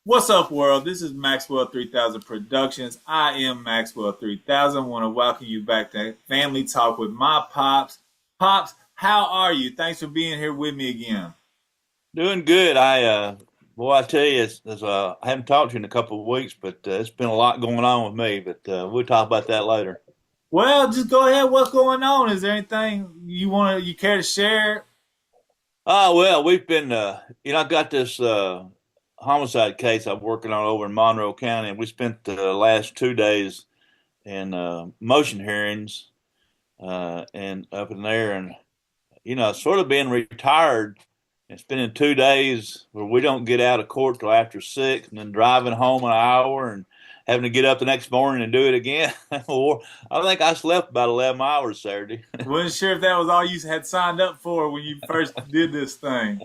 What's up, world? This is Maxwell 3000 Productions. I am Maxwell 3000. I want to welcome you back to Family Talk with my pops. Pops, how are you? Thanks for being here with me again. Doing good. Boy, I tell you, I haven't talked to you in a couple of weeks, but it's been a lot going on with me. But we'll talk about that later. Well, just go ahead. What's going on? Is there anything you care to share? Oh well, we've been, I got this homicide case I'm working on over in Monroe County, and we spent the last 2 days in motion hearings and up in there, and sort of being retired and spending 2 days where we don't get out of court till after 6, and then driving home an hour and having to get up the next morning and do it again. Or I think I slept about 11 hours Saturday. Wasn't sure if that was all you had signed up for when you first did this thing.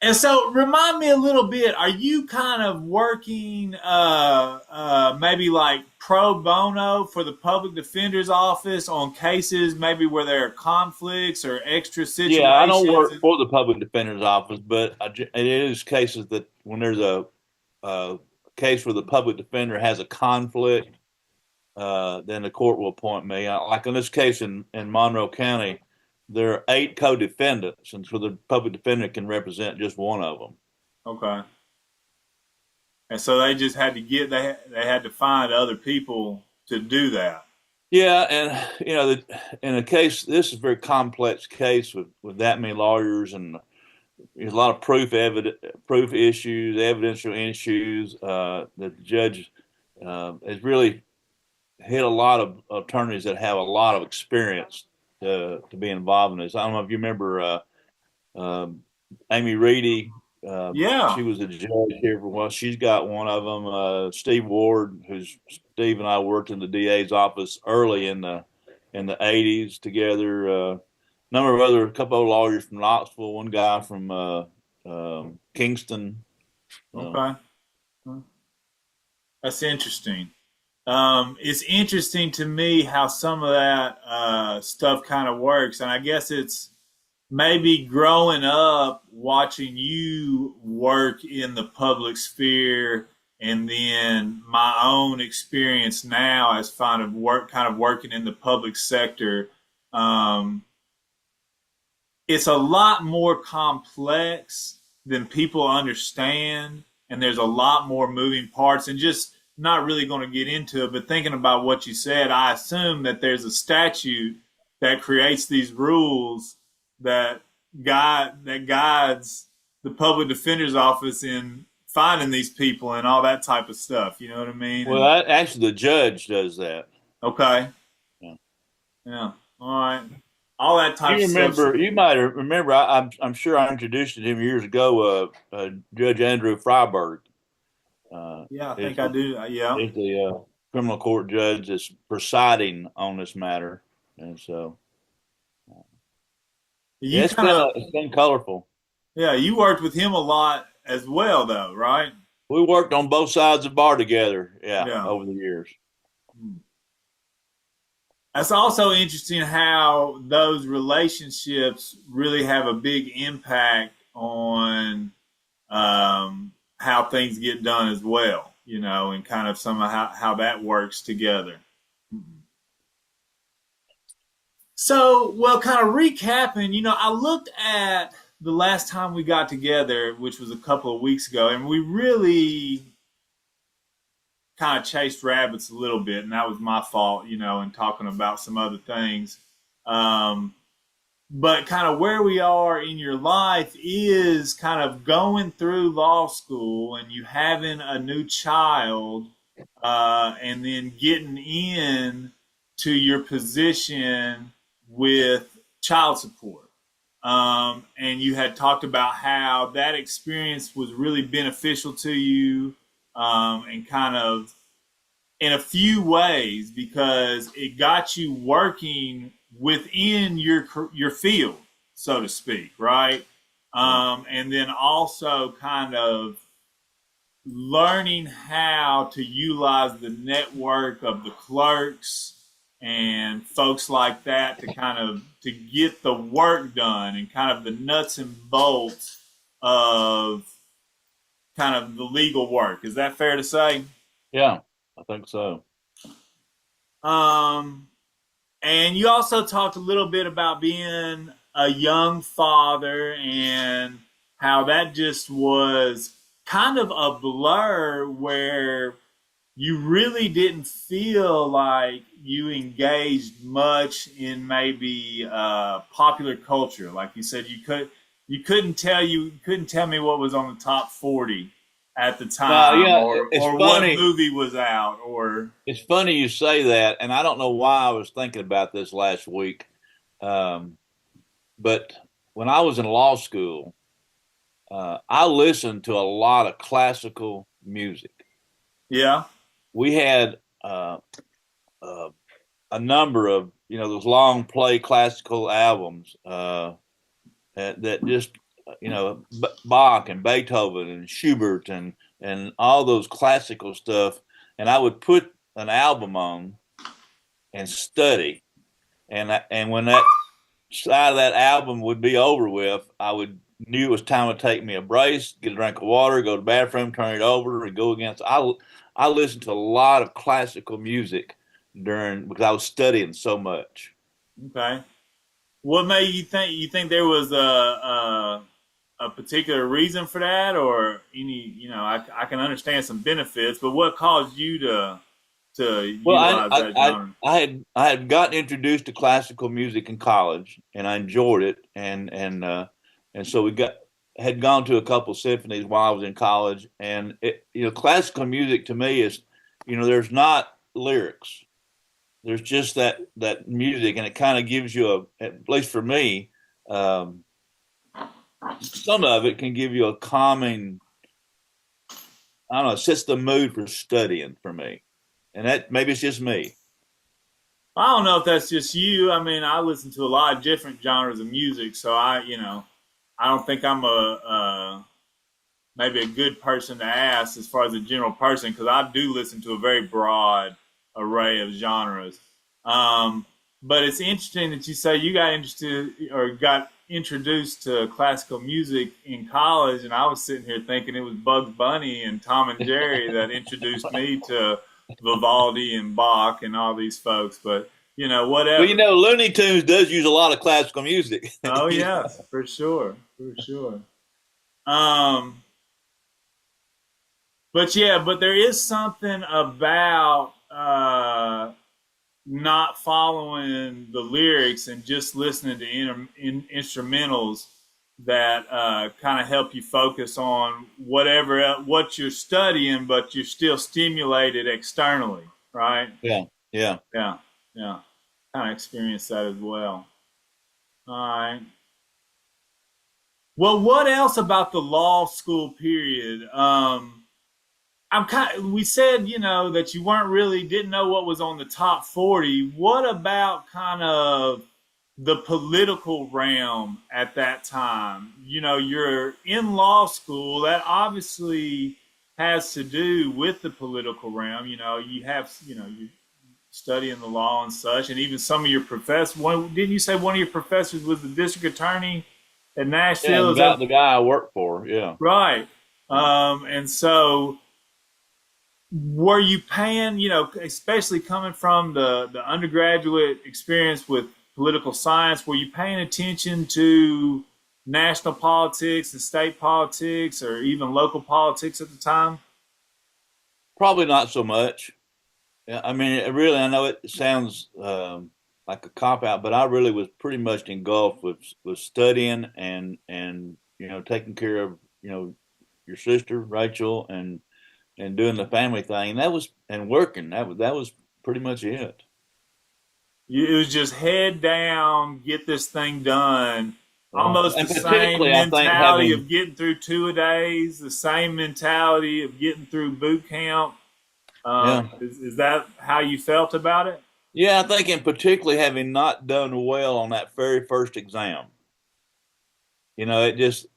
And so, remind me a little bit. Are you kind of working, maybe like pro bono for the public defender's office on cases, maybe where there are conflicts or extra Yeah, I don't situations? work for the public defender's office, but it is cases that when there's a case where the public defender has a conflict, then the court will appoint me. Like in this case in Monroe County, there are 8 co-defendants, and so the public defender can represent just one of them. Okay. And so they just had to they had to find other people to do that. Yeah, and in a case, this is a very complex case with that many lawyers, and there's a lot of proof issues, evidential issues that the judge has really hit a lot of attorneys that have a lot of experience to be involved in this. I don't know if you remember um Amy Reedy. Yeah. She was a judge here for a while. She's got one of them. Steve Ward, who's Steve and I worked in the DA's office early in the '80s together. Number of other, a couple of lawyers from Knoxville, one guy from Kingston. Okay. That's interesting. It's interesting to me how some of that stuff kind of works, and I guess it's maybe growing up watching you work in the public sphere, and then my own experience now as kind of working in the public sector. Um, it's a lot more complex than people understand, and there's a lot more moving parts, and just not really going to get into it, but thinking about what you said, I assume that there's a statute that creates these rules that guides the public defender's office in finding these people and all that type of stuff. You know what I mean? Well, And actually, the judge does that. okay, Yeah. yeah, all right, all that type of You stuff. remember? You might remember. I'm sure I introduced you to him years ago. Judge Andrew Freiberg Yeah, I is think I do. Yeah. the criminal court judge that's presiding on this matter, and so yeah, You kind of it's been colorful. Yeah, you worked with him a lot as well, though, right? We worked on both sides of the bar together, yeah, Yeah. over the years. That's also interesting how those relationships really have a big impact on how things get done as well, and kind of some of how that works together. So, well, kind of recapping, I looked at the last time we got together, which was a couple of weeks ago, and we really kind of chased rabbits a little bit, and that was my fault, in talking about some other things. Um, but kind of where we are in your life is kind of going through law school and you having a new child, and then getting in to your position with child support. And you had talked about how that experience was really beneficial to you, and kind of in a few ways because it got you working within your field, so to speak, right? Right. And then also kind of learning how to utilize the network of the clerks and folks like that to kind of to get the work done and kind of the nuts and bolts of kind of the legal work. Is that fair to say? Yeah, I think so. Um, and you also talked a little bit about being a young father and how that just was kind of a blur where you really didn't feel like you engaged much in maybe popular culture. Like you said, you couldn't tell me what was on the top 40 at the No, time, yeah, it's or what funny. movie was out, or It's funny you say that, and I don't know why I was thinking about this last week. Um, but when I was in law school, I listened to a lot of classical music. yeah, We had uh, a number of those long play classical albums that just Bach and Beethoven and Schubert and all those classical stuff, and I would put an album on and study, and when that side of that album would be over with, I would knew it was time to take me a brace, get a drink of water, go to the bathroom, turn it over, and go again. So I listened to a lot of classical music during because I was studying so much. okay. What made you think? You think there was a particular reason for that, or any? I can understand some benefits, but what caused you to Well, utilize that genre? I had gotten introduced to classical music in college, and I enjoyed it, and so we got had gone to a couple symphonies while I was in college, and classical music to me is, there's not lyrics, there's just that music, and it kind of gives you at least for me, um, some of it can give you a calming, I don't know, it sets the mood for studying for me, and that maybe it's just me. I don't know if that's just you. I mean, I listen to a lot of different genres of music, so I don't think I'm a maybe a good person to ask as far as a general person because I do listen to a very broad array of genres. Um, but it's interesting that you say you got interested or got introduced to classical music in college, and I was sitting here thinking it was Bugs Bunny and Tom and Jerry that introduced me to Vivaldi and Bach and all these folks. But Well, whatever. Looney Tunes does use a lot of classical music. Oh yes, for sure, for sure. Um, but there is something about not following the lyrics and just listening to instrumentals that kind of help you focus on what you're studying, but you're still stimulated externally, right? Yeah, yeah. Yeah, yeah. Kind of experienced that as well. All right. Well, what else about the law school period? I'm kind of, we said, that you weren't really, didn't know what was on the top 40. What about kind of the political realm at that time? You're in law school. That obviously has to do with the political realm. You have, you studying the law and such, and even some of your professors. Didn't you say one of your professors was the district attorney at Yeah, Nashville? the Is guy that the guy I work for, yeah. right? And so were you paying, especially coming from the undergraduate experience with political science, were you paying attention to national politics and state politics or even local politics at the time? Probably not so much. Yeah, I mean, really, I know it sounds like a cop out, but I really was pretty much engulfed with studying and taking care of your sister Rachel and doing the family thing. That was and working. That was pretty much it. It was just head down, get this thing done. Yeah, Almost the and same particularly I think mentality having of getting through two a days, the same mentality of getting through boot camp. yeah. Is that how you felt about it? Yeah, I think in particularly having not done well on that very first exam, it just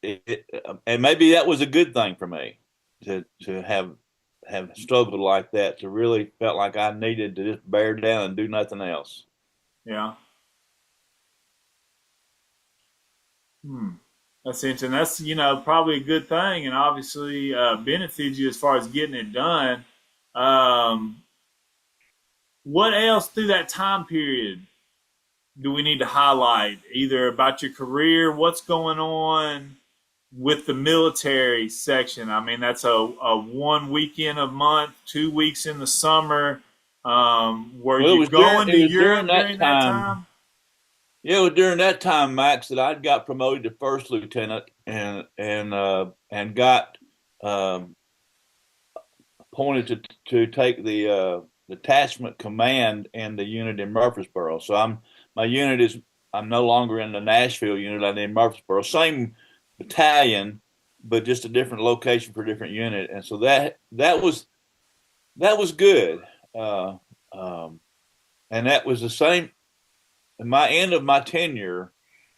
and maybe that was a good thing for me to have struggled like that, to really felt like I needed to just bear down and do nothing else. Yeah. Hmm. That's interesting. That's probably a good thing, and obviously benefits you as far as getting it done. Um, what else through that time period do we need to highlight? Either about your career, what's going on with the military section? I mean, that's a one weekend a month, 2 weeks in the summer. Were Well, you going to it was during Europe that during that time. time? Yeah, it was during that time, Max, that I got promoted to first lieutenant and got um, appointed to take the detachment command in the unit in Murfreesboro. So my unit is I'm no longer in the Nashville unit. I'm in Murfreesboro, same battalion, but just a different location for a different unit. And so that was good. Uh, um, and that was the same. My end of my tenure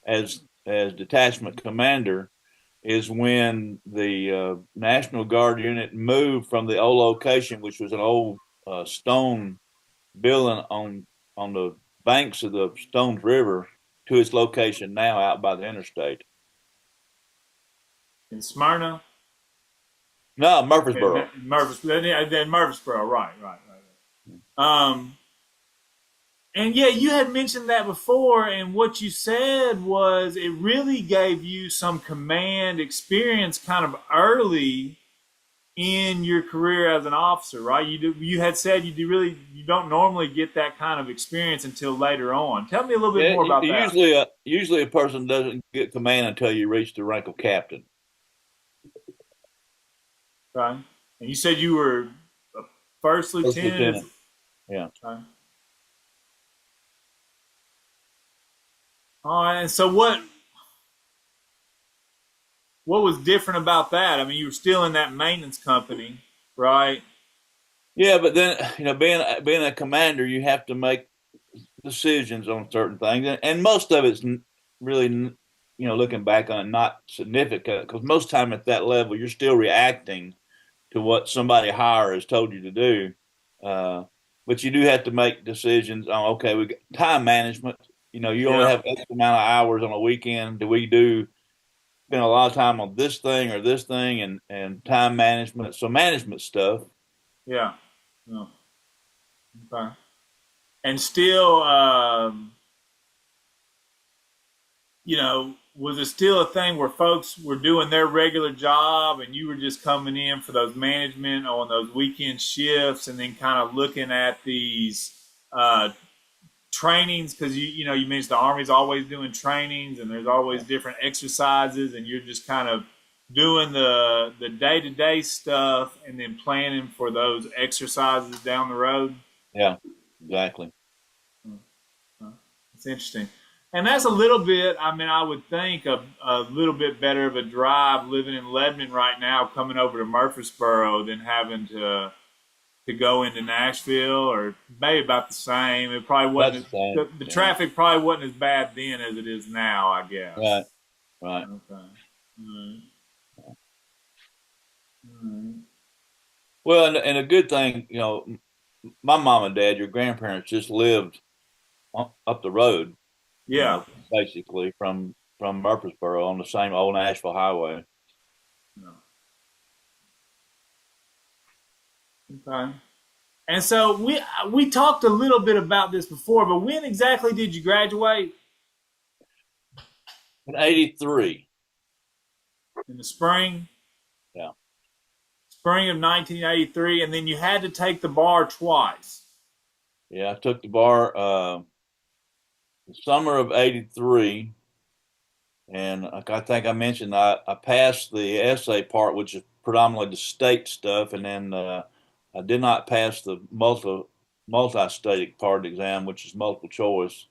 as detachment commander is when the National Guard unit moved from the old location, which was an old stone building on the banks of the Stones River, to its location now out by the interstate. In Smyrna? No, Murfreesboro. Murfreesboro, right. And yeah, you had mentioned that before, and what you said was it really gave you some command experience kind of early in your career as an officer, right? You had said you don't normally get that kind of experience until later on. Tell me a little bit Yeah, more about that. usually a person doesn't get command until you reach the rank of captain. Okay. And you said you were a first First lieutenant. lieutenant. Yeah. Okay. All right. And so what was different about that? I mean, you were still in that maintenance company, right? Yeah, but then being a commander, you have to make decisions on certain things, and most of it's really, looking back on it, not significant because most time at that level, you're still reacting to what somebody higher has told you to do. Uh, but you do have to make decisions on okay, we got time management. You only Yeah. have X amount of hours on a weekend. Do we do spend a lot of time on this thing or this thing and time management? So management stuff. Yeah. Yeah. Okay. And still, was it still a thing where folks were doing their regular job and you were just coming in for those management on those weekend shifts and then kind of looking at these uh, trainings? Because you mentioned the Army's always doing trainings and there's always different exercises and you're just kind of doing the day-to-day stuff and then planning for those exercises down the road. Yeah, exactly. It's interesting. And that's a little bit, I mean, I would think a little bit better of a drive living in Lebanon right now, coming over to Murfreesboro than having to go into Nashville, or maybe about the same. It probably That's wasn't, the same. the Yeah. traffic probably wasn't as bad then as it is now, I Right. guess. Right. Okay. All right. All right. Well, and a good thing, my mom and dad, your grandparents, just lived up the road, Yeah. basically from Murfreesboro on the same old Nashville highway. No. Okay. And so we talked a little bit about this before, but when exactly did you graduate? In '83. In the spring? Yeah. Spring of 1983, and then you had to take the bar twice. Yeah. I took the bar the summer of '83, and like I think I mentioned, I passed the essay part, which is predominantly the state stuff, and then I did not pass the multi-state part exam, which is multiple choice.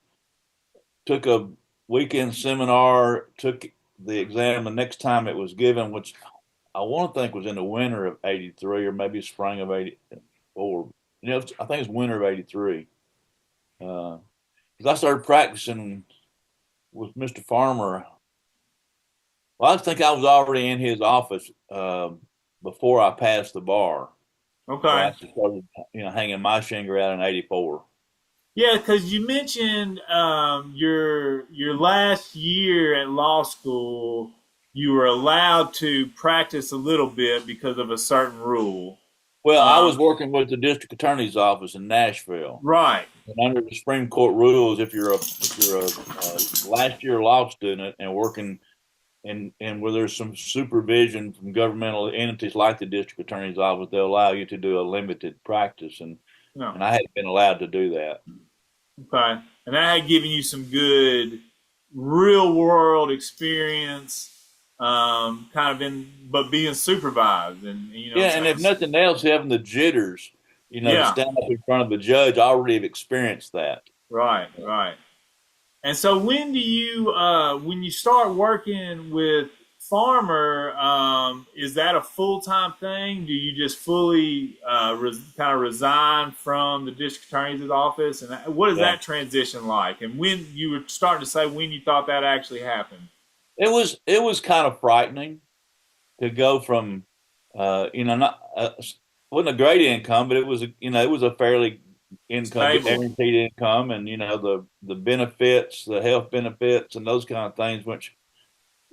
Took a weekend seminar, took the exam the next time it was given, which I want to think was in the winter of '83 or maybe spring of '84. I think it's winter of '83. Because I started practicing with Mr. Farmer. Well, I think I was already in his office before I passed the bar. So I Okay. actually started, hanging my shingle out in '84. Yeah, because you mentioned your last year at law school. you were allowed to practice a little bit because of a certain rule. Well, I was Um, working with the district attorney's office in Nashville, right. and under the Supreme Court rules, if you're a last year law student and working and where there's some supervision from governmental entities like the district attorney's office, they'll allow you to do a limited practice, No. and I hadn't been allowed to do that. Okay. And that had given you some good real world experience, kind of but being supervised and, Yeah, and if nothing else, having the jitters, to yeah, stand up in front of a judge, I already have experienced that. right, right. And so when you start working with Farmer, is that a full time thing? Do you just fully kind of resign from the district attorney's office? And what is Yeah, that transition like? And when you were starting to say when you thought that actually happened? it was kind of frightening to go from, not wasn't a great income, but it was a fairly income, Stable. guaranteed income, and the benefits, the health benefits, and those kind of things, which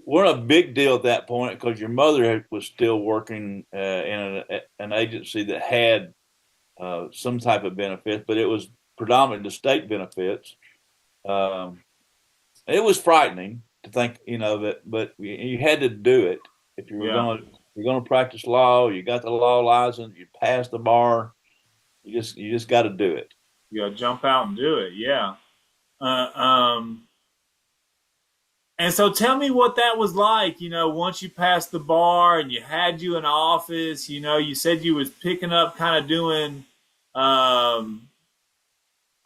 weren't a big deal at that point because your mother was still working in an agency that had some type of benefit, but it was predominantly the state benefits. Um, it was frightening to think, that, but you had to do it if you were Yeah. going to practice law. You got the law license. You passed the bar. You just got to do it. You got to jump out and do it. Yeah. Uh, um, and so tell me what that was like, once you passed the bar and you had you in office, you said you was picking up kind of doing um,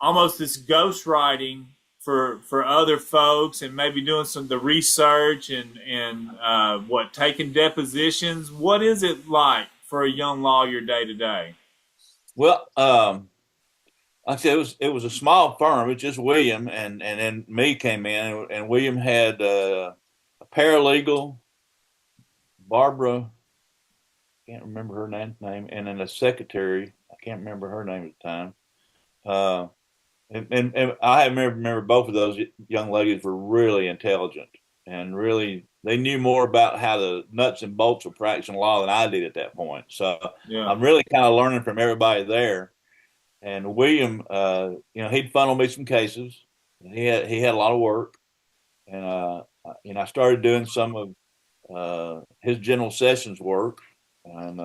almost this ghostwriting for other folks and maybe doing some the research and what taking depositions. What is it like for a young lawyer day to day? Well, like I said, it was a small firm. It's just William and then me came in, and William had a paralegal, Barbara, can't remember her name, and then a secretary. I can't remember her name at the time. Uh, and I remember both of those young ladies were really intelligent and really they knew more about how the nuts and bolts of practicing law than I did at that point. So Yeah. I'm really kind of learning from everybody there. And William, he'd funnel me some cases. He had a lot of work, and I started doing some of his general sessions work, and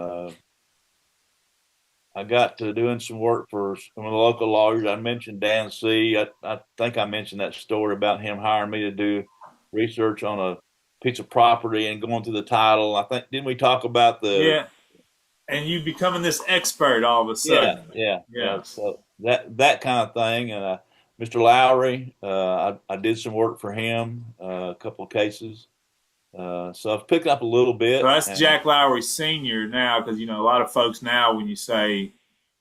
I got to doing some work for some of the local lawyers. I mentioned Dan C. I think I mentioned that story about him hiring me to do research on a piece of property and going through the title. I think didn't we talk about the Yeah. And you becoming this expert all of a yeah, sudden. yeah, yeah. Yeah. So that kind of thing. And Mr. Lowry, I did some work for him, a couple of cases. So I've picked up a little So bit, that's and Jack Lowry Sr. now, because a lot of folks now, when you say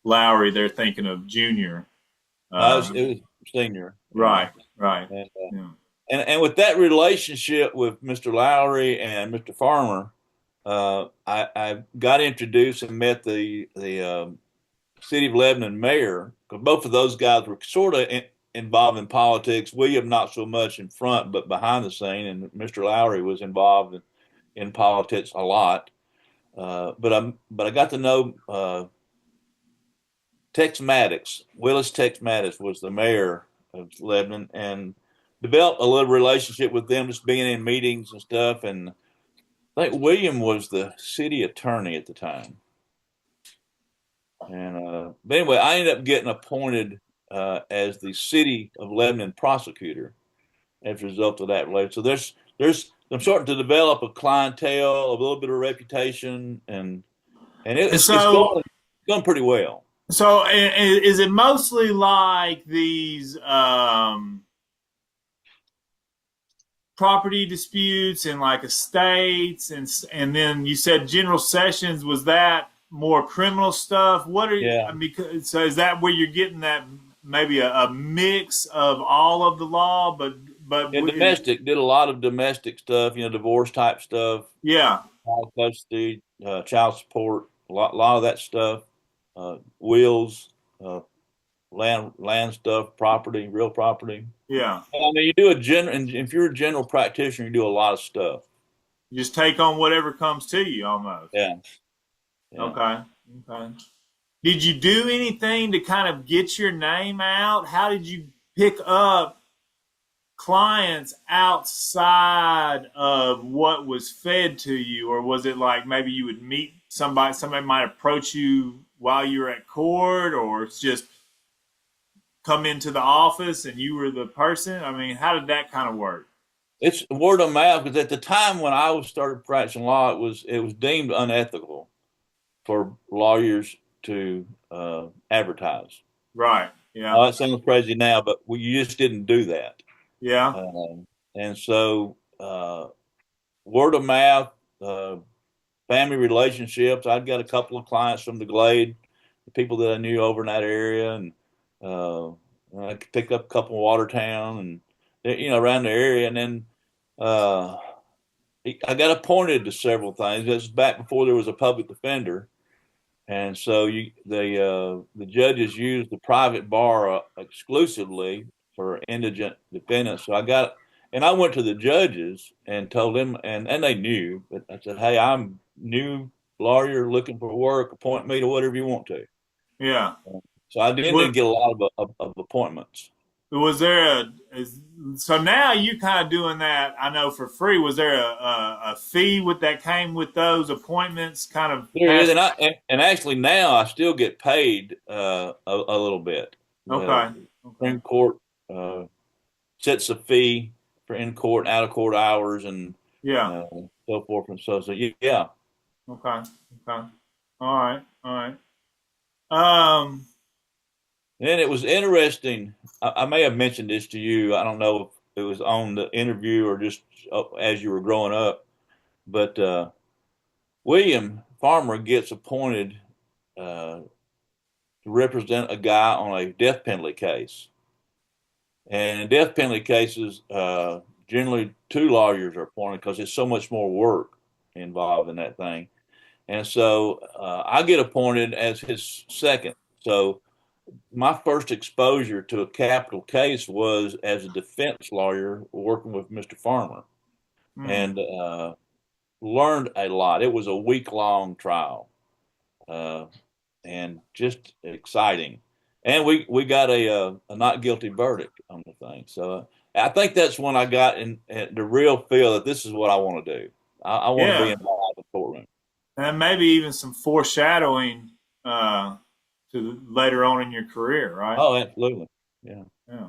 Lowry, they're thinking of Junior. no, it Um, was senior, right, right. and, Yeah. and with that relationship with Mr. Lowry and Mr. Farmer, I got introduced and met the city of Lebanon mayor, because both of those guys were sort of involved in politics. William not so much in front, but behind the scene, and Mr. Lowry was involved in politics a lot. But I got to know Tex Maddox. Willis Tex Maddox was the mayor of Lebanon, and developed a little relationship with them, just being in meetings and stuff. And I think William was the city attorney at the time. And but anyway, I ended up getting appointed as the city of Lebanon prosecutor as a result of that relationship. So there's I'm starting to develop a clientele, a little bit of reputation, and And it's so, going pretty well. is it mostly like these property disputes and like estates, and then you said general sessions? Was that more criminal stuff? What are Yeah, I mean, so is that where you're getting that maybe a mix of all of the law, but and domestic did a lot of domestic stuff, divorce type stuff, yeah, child custody, child support, a lot of that stuff, wills, uh, land stuff, property, real property. yeah. I mean, you do and if you're a general practitioner, you do a lot of stuff. You just take on whatever comes to you, almost. Yeah, yeah. Okay. Okay. Did you do anything to kind of get your name out? How did you pick up clients outside of what was fed to you? Or was it like maybe you would meet somebody might approach you while you were at court, or it's just come into the office and you were the person? I mean, how did that kind of work? It's word of mouth because at the time when I was started practicing law, it was deemed unethical for lawyers to advertise. Right. Yeah. Oh, it sounds crazy now, but you just didn't do that. Yeah. And so, word of mouth, uh, family relationships. I've got a couple of clients from the Glade, the people that I knew over in that area, and uh, I picked up a couple in Watertown and around the area, and then uh, I got appointed to several things. This was back before there was a public defender, and so the judges used the private bar exclusively for indigent defendants. So I went to the judges and told them, and they knew, but I said, hey, I'm new lawyer looking for work. Appoint me to whatever you want to. Yeah. So I didn't What get a lot of appointments. was there so now you kind of doing that, I know, for free. Was there a fee with that came with those appointments kind of There is, past? and actually now I still get paid a little bit. The Okay. Okay. Supreme Court uh, sets a fee for in court and out of court hours and Yeah. uh, so forth and so yeah. Okay. Okay. All right. All right. Um, And it was interesting. I may have mentioned this to you. I don't know if it was on the interview or just as you were growing up, but William Farmer gets appointed to represent a guy on a death penalty case. And in death penalty cases, generally two lawyers are appointed because there's so much more work involved in that thing. And so I get appointed as his second. So my first exposure to a capital case was as a defense lawyer working with Mr. Farmer, hmm. and learned a lot. It was a week long trial, uh, and just exciting. And we got a not guilty verdict on the thing. So I think that's when I got in the real feel that this is what I want to do. I want to be Yeah. involved in the courtroom. And maybe even some foreshadowing uh, to later on in your career, right? Oh, absolutely. Yeah. Yeah.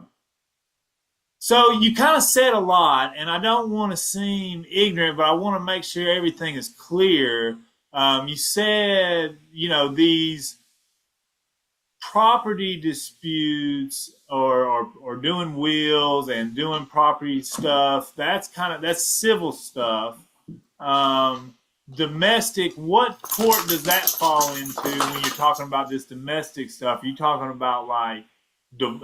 So you kind of said a lot, and I don't want to seem ignorant, but I want to make sure everything is clear. You said, these property disputes or doing wills and doing property stuff, that's civil stuff. Um, Domestic, what court does that fall into when you're talking about this domestic stuff? Are you talking about like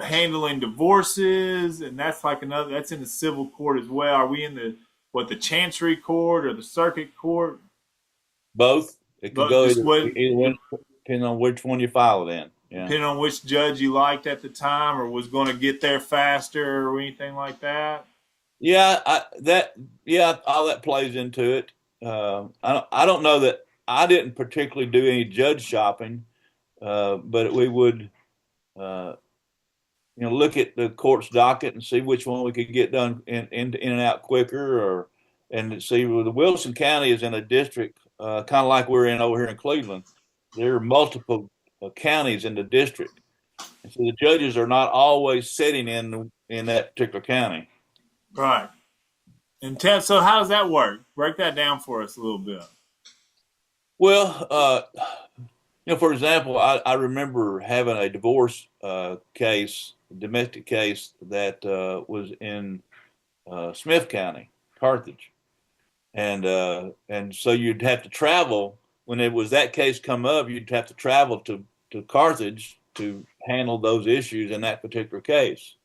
handling divorces, and that's like another that's in the civil court as well? Are we in the chancery court or the circuit court? Both. It could But go just what either one, depending on which one you file it in. Yeah. depending on which judge you liked at the time or was going to get there faster or anything like that. Yeah, all that plays into it. I don't know that I didn't particularly do any judge shopping, but we would, uh, look at the court's docket and see which one we could get done in and out quicker, and see well, the Wilson County is in a district, kind of like we're in over here in Cleveland. There are multiple counties in the district, and so the judges are not always sitting in that particular county. Right. And so how does that work? Break that down for us a little bit. Well, for example, I remember having a divorce case, domestic case that was in Smith County, Carthage, and so you'd have to travel when it was that case come up. You'd have to travel to Carthage to handle those issues in that particular case.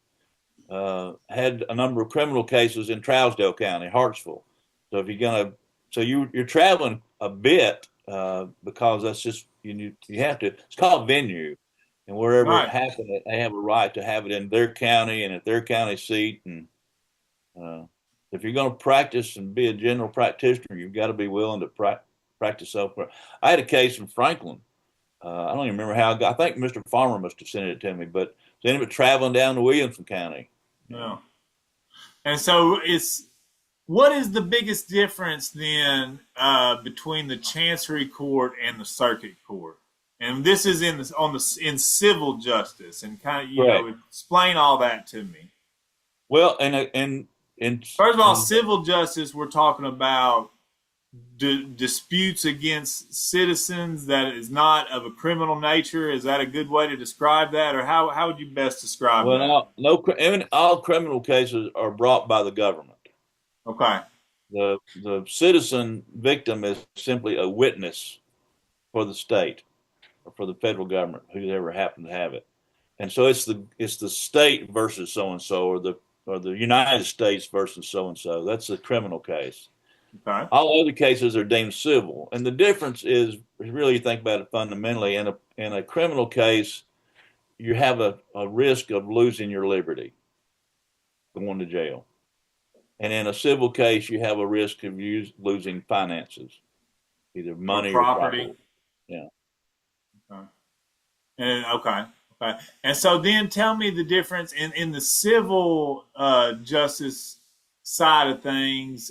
Had a number of criminal cases in Trousdale County, Hartsville. So if you're gonna, so you're traveling a bit because that's just you have to. It's called venue, and wherever it Right. happened, they have a right to have it in their county and at their county seat, and uh, If you're going to practice and be a general practitioner, you've got to be willing to practice self. I had a case in Franklin. I don't even remember how I got. I think Mr. Farmer must have sent it to me, but it's ended up traveling down to Williamson County. Yeah. And so what is the biggest difference then between the Chancery Court and the Circuit Court? And this is in civil justice, and kind of explain all that to me. Well, and first of all, civil justice, we're talking about disputes against citizens that is not of a criminal nature. Is that a good way to describe that, or how would you best describe that? All criminal cases are brought by the government. Okay. The citizen victim is simply a witness for the state or for the federal government, whoever happened to have it. And so it's the state versus so and so, or the United States versus so and so. That's a criminal case. Okay. All other cases are deemed civil, and the difference is, really, you think about it fundamentally. In a criminal case, you have a risk of losing your liberty, going to jail. And in a civil case, you have a risk of losing finances, either money or property. Yeah. Okay. Okay. And so then tell me the difference in the civil justice side of things.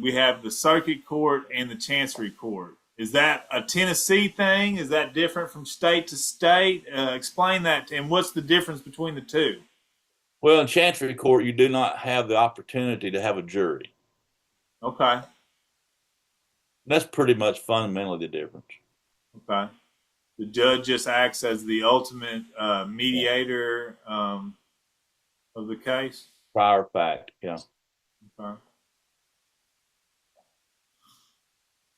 We have the Circuit Court and the Chancery Court. Is that a Tennessee thing? Is that different from state to state? Explain that. And what's the difference between the two? Well, in Chancery Court, you do not have the opportunity to have a jury. Okay. That's pretty much fundamentally the difference. Okay. The judge just acts as the ultimate mediator of the case? Prior fact, yeah. Okay.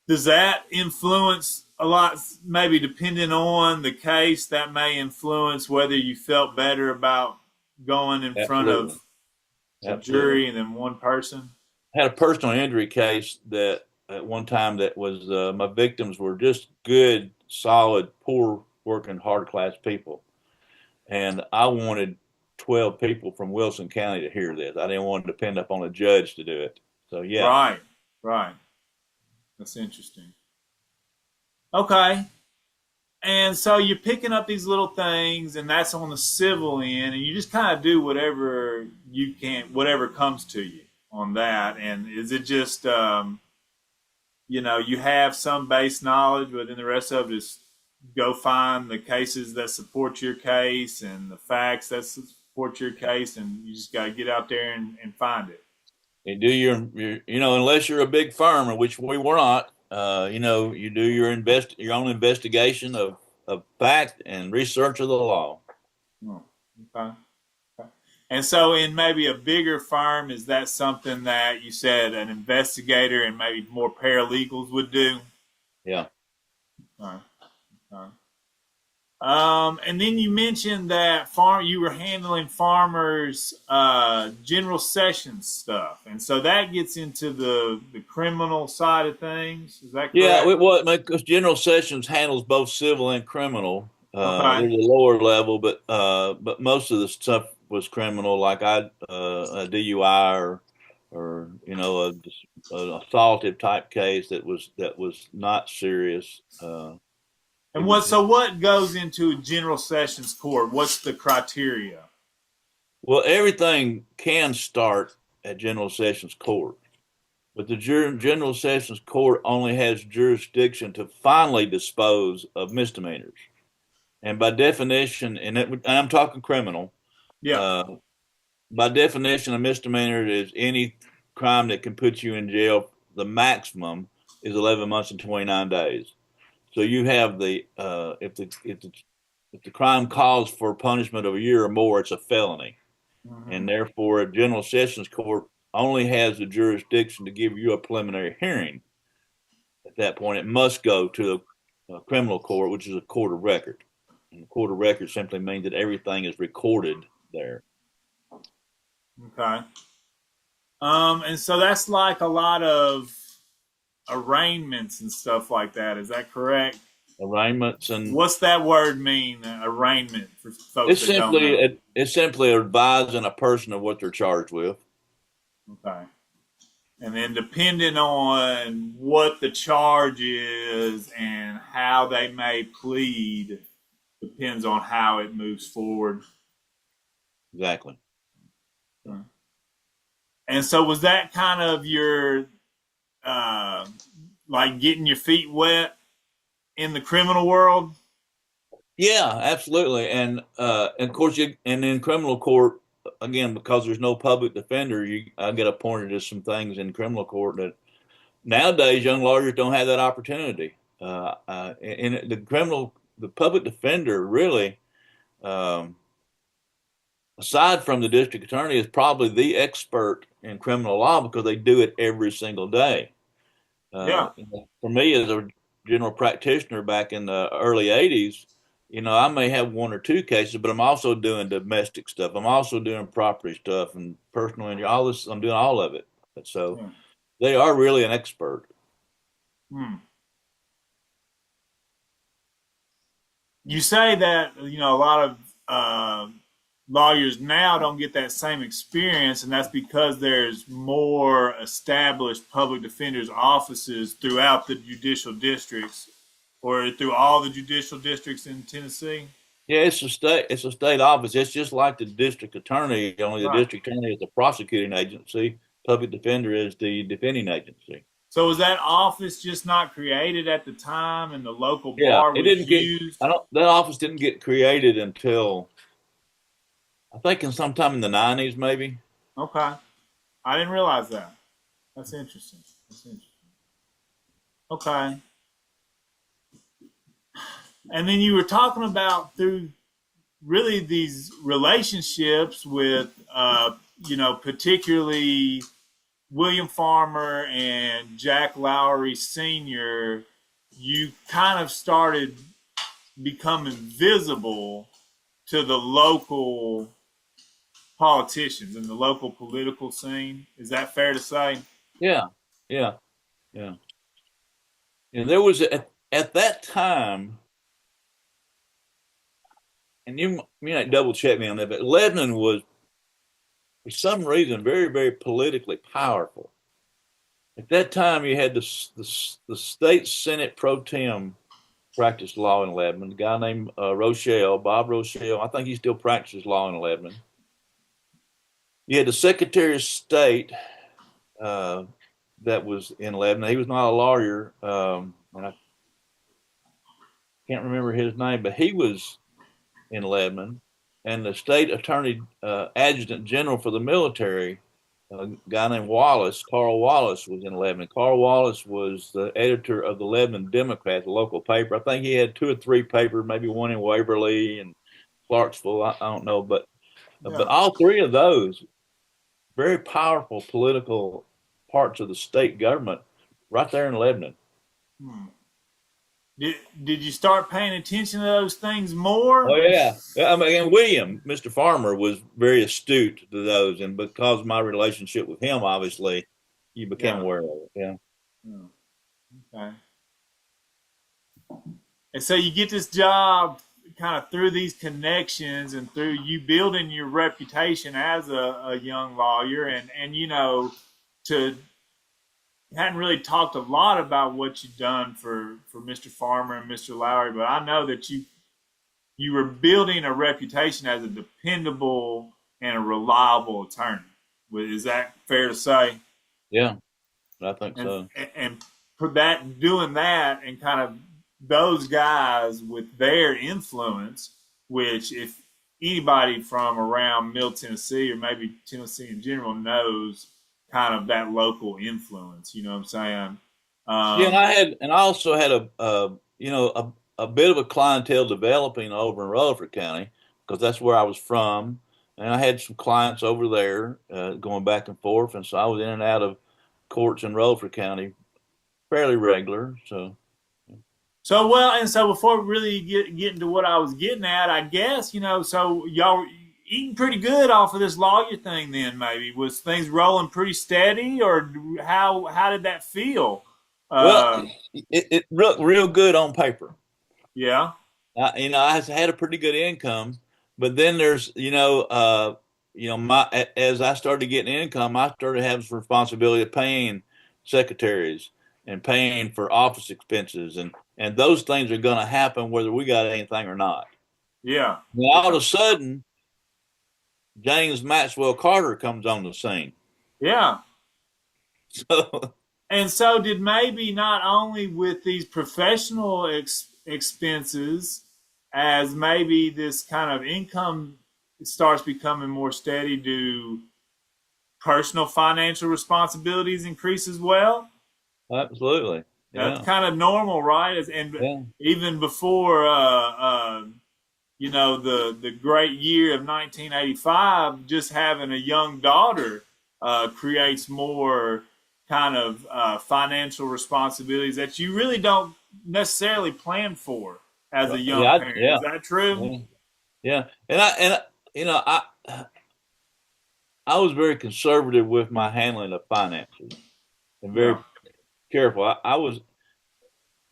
Does that influence a lot, maybe depending on the case, that may influence whether you felt better about going in front of a jury and then one person? I had a personal injury case that at one time that was, my victims were just good, solid, poor working, hard class people. And I wanted 12 people from Wilson County to hear this. I didn't want to depend upon a judge to do it. So, yeah. Right. That's interesting. Okay. And so you're picking up these little things, and that's on the civil end, and you just kind of do whatever you can, whatever comes to you on that. And is it just, you have some base knowledge, but then the rest of it is go find the cases that support your case and the facts that support your case, and you just got to get out there and find it. You do your unless you're a big firm, which we were not, you do your own investigation of fact and research of the law. Oh, okay. And so in maybe a bigger firm, is that something that you said an investigator and maybe more paralegals would do? Yeah. All right. And then you mentioned that you were handling farmers' general sessions stuff, and so that gets into the criminal side of things. Is that correct? Yeah, because general sessions handles both civil and criminal. Okay. There's a lower level, but most of the stuff was criminal, like a DUI or an assaultive type case that was not serious. And what goes into a general sessions court? What's the criteria? Well, everything can start at general sessions court, but the general sessions court only has jurisdiction to finally dispose of misdemeanors. And by definition, and I'm talking criminal. Yeah. By definition, a misdemeanor is any crime that can put you in jail. The maximum is 11 months and 29 days. So you have if the crime calls for punishment of a year or more, it's a felony, and therefore a general sessions court only has the jurisdiction to give you a preliminary hearing. At that point, it must go to a criminal court, which is a court of record. And the court of record simply means that everything is recorded there. Okay. And so that's like a lot of arraignments and stuff like that. Is that correct? Arraignments and what's that word mean? Arraignment for folks that don't know. It's simply advising a person of what they're charged with. Okay. And then depending on what the charge is and how they may plead, depends on how it moves forward. Exactly. And so, was that kind of your uh, like getting your feet wet in the criminal world? Yeah, absolutely. And of course, and in criminal court, again, because there's no public defender, I get appointed to some things in criminal court that nowadays young lawyers don't have that opportunity. In the public defender really, um, aside from the district attorney, is probably the expert in criminal law because they do it every single day. Yeah. For me, as a general practitioner back in the early '80s, I may have one or two cases, but I'm also doing domestic stuff. I'm also doing property stuff and personal injury. All this, I'm doing all of it. So Yeah. they are really an expert. Hmm. You say that a lot of lawyers now don't get that same experience, and that's because there's more established public defenders offices throughout the judicial districts, or through all the judicial districts in Tennessee. Yeah, it's a state office. It's just like the district attorney, only the Right. district attorney is the prosecuting agency, public defender is the defending agency. So was that office just not created at the time, and the local Yeah, bar it was didn't get used? I don't that office didn't get created until I think in sometime in the '90s maybe. Okay, I didn't realize that. That's interesting. That's interesting. Okay, and then you were talking about through really these relationships with, particularly William Farmer and Jack Lowry Sr., you kind of started becoming visible to the local politicians and the local political scene. Is that fair to say? Yeah, yeah, yeah. And there was at that time, and you might double check me on that, but Lebanon was for some reason very very politically powerful. At that time, you had the state senate pro tem practiced law in Lebanon. A guy named Rochelle, Bob Rochelle. I think he still practices law in Lebanon. You had the Secretary of State uh, that was in Lebanon. He was not a lawyer, and I can't remember his name, but he was in Lebanon. And the state attorney adjutant general for the military, a guy named Wallace, Carl Wallace, was in Lebanon. Carl Wallace was the editor of the Lebanon Democrat, the local paper. I think he had two or three papers, maybe one in Waverly and Clarksville. I don't know, but Yeah. all three of those very powerful political parts of the state government right there in Lebanon. Hmm. Did you start paying attention to those things more? Oh yeah, I mean, and William, Mr. Farmer, was very astute to those, and because of my relationship with him, obviously, you became Yeah. aware of it. Yeah, Yeah. Okay. And so you get this job kind of through these connections and through you building your reputation as a young lawyer, and to hadn't really talked a lot about what you've done for Mr. Farmer and Mr. Lowry, but I know that you were building a reputation as a dependable and a reliable attorney. Is that fair to say? yeah, I think And so. and for that doing that and kind of those guys with their influence, which if anybody from around Middle Tennessee or maybe Tennessee in general knows kind of that local influence, you know what I'm saying? Yeah, and Um, I also had a bit of a clientele developing over in Rutherford County because that's where I was from, and I had some clients over there going back and forth, and so I was in and out of courts in Rutherford County fairly regular. So so well, and so before we really get into what I was getting at, I guess so y'all were eating pretty good off of this lawyer thing. Then maybe was things rolling pretty steady, or how did that feel? well, Uh, it looked real good on paper. yeah, I had a pretty good income, but then there's as I started getting income, I started having some responsibility of paying secretaries and paying for office expenses, and those things are going to happen whether we got anything or not. Yeah. Now, all of a sudden, James Maxwell Carter comes on the scene. Yeah. So And so, did maybe not only with these professional expenses, as maybe this kind of income starts becoming more steady, do personal financial responsibilities increase as well? absolutely, That's yeah, kind of normal, right? And yeah, even before, the great year of 1985, just having a young daughter creates more kind of financial responsibilities that you really don't necessarily plan for as a young yeah, parent. Is yeah, that true? yeah, yeah. You know, I was very conservative with my handling of finances and Yeah. very careful. I was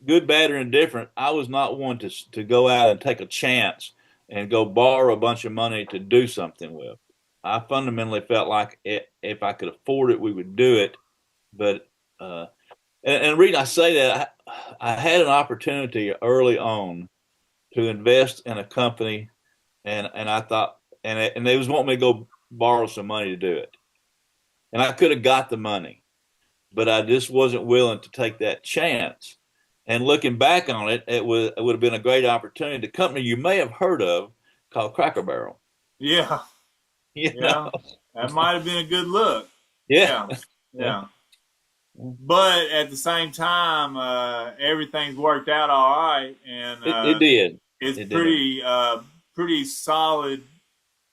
good, bad, or indifferent. I was not one to go out and take a chance and go borrow a bunch of money to do something with. I fundamentally felt like if I could afford it, we would do it. But uh, and the reason I say that, I had an opportunity early on to invest in a company, and I thought, and they was wanting me to go borrow some money to do it, and I could have got the money, but I just wasn't willing to take that chance. And looking back on it, it would have been a great opportunity. The company you may have heard of called Cracker Barrel. Yeah. You know, Yeah. That might have been a good look. yeah, Yeah. yeah. Yeah. But at the same time, everything's worked out all right, and It did. it's It did. pretty solid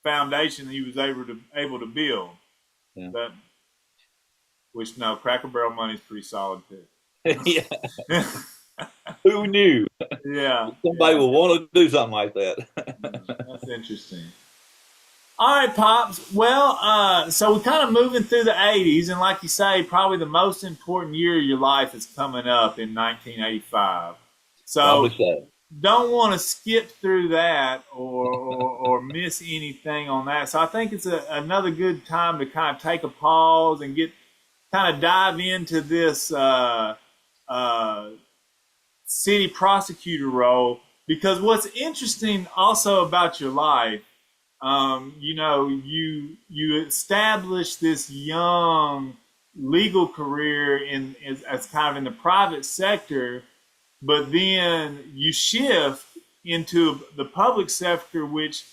foundation he was able to build. Yeah. That which no Cracker Barrel money is pretty solid too. Yeah. Who knew Yeah, somebody yeah, would want to do something like that? that's interesting. All right, pops. Well, so we're kind of moving through the '80s, and like you say, probably the most important year of your life is coming up in 1985. Probably So so. don't want to skip through that or miss anything on that. So I think it's another good time to kind of take a pause and get kind of dive into this uh, city prosecutor role because what's interesting also about your life, you established this young legal career as kind of in the private sector, but then you shift into the public sector, which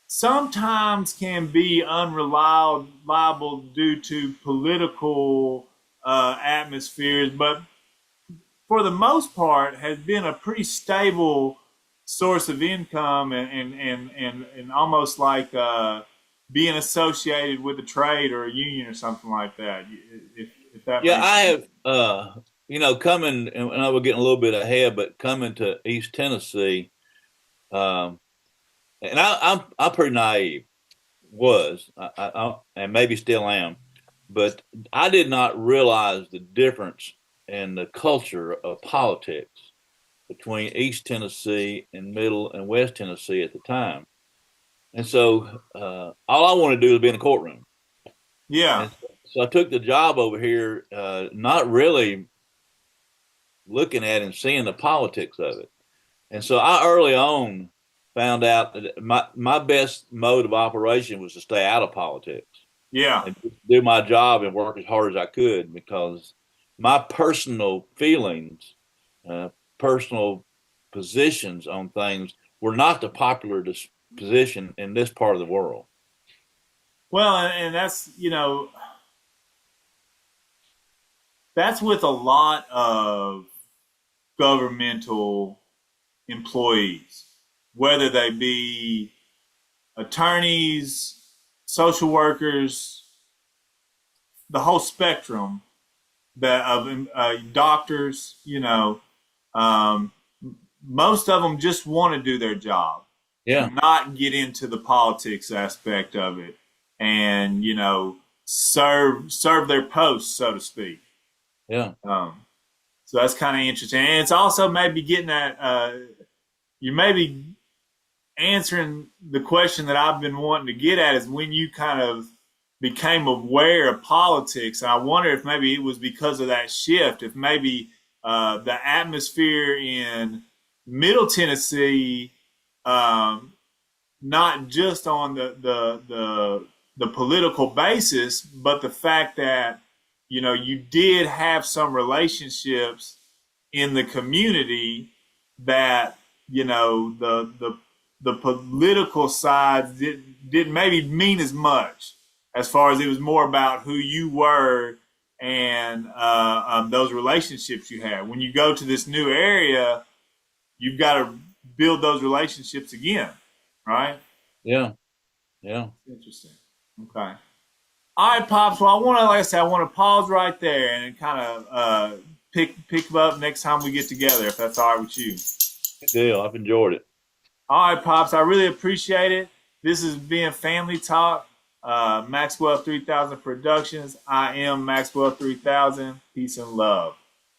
sometimes can be unreliable due to political atmospheres, but for the most part has been a pretty stable source of income and almost like being associated with a trade or a union or something like that. If that Yeah, makes I sense. have. Coming, and I was getting a little bit ahead, but coming to East Tennessee, um, and I'm pretty naive. And maybe still am, but I did not realize the difference in the culture of politics between East Tennessee and Middle and West Tennessee at the time. And so all I wanted to do was be in a courtroom. Yeah, And so I took the job over here, not really looking at and seeing the politics of it. And so I early on found out that my best mode of operation was to stay out of politics yeah. and do my job and work as hard as I could because my personal feelings, uh, personal positions on things were not the popular position in this part of the world. Well, and that's with a lot of governmental employees, whether they be attorneys, social workers, the whole spectrum that of doctors. Um, most of them just want to do their job Yeah, and not get into the politics aspect of it, and serve their posts, so to speak. yeah, So that's kind of interesting, and it's also maybe getting at you maybe answering the question that I've been wanting to get at is when you kind of became aware of politics. And I wonder if maybe it was because of that shift, if maybe the atmosphere in Middle Tennessee, not just on the political basis, but the fact that you did have some relationships in the community that the political side didn't maybe mean as much, as far as it was more about who you were and those relationships you had. When you go to this new area, you've got to build those relationships again, right? Yeah. Yeah. Interesting. Okay. All right, Pops. Well, like I said, I want to pause right there and kind of pick up next time we get together, if that's all right with you. Good deal. I've enjoyed it. All right, Pops. I really appreciate it. This is being Family Talk, Maxwell 3000 Productions. I am Maxwell 3000. Peace and love.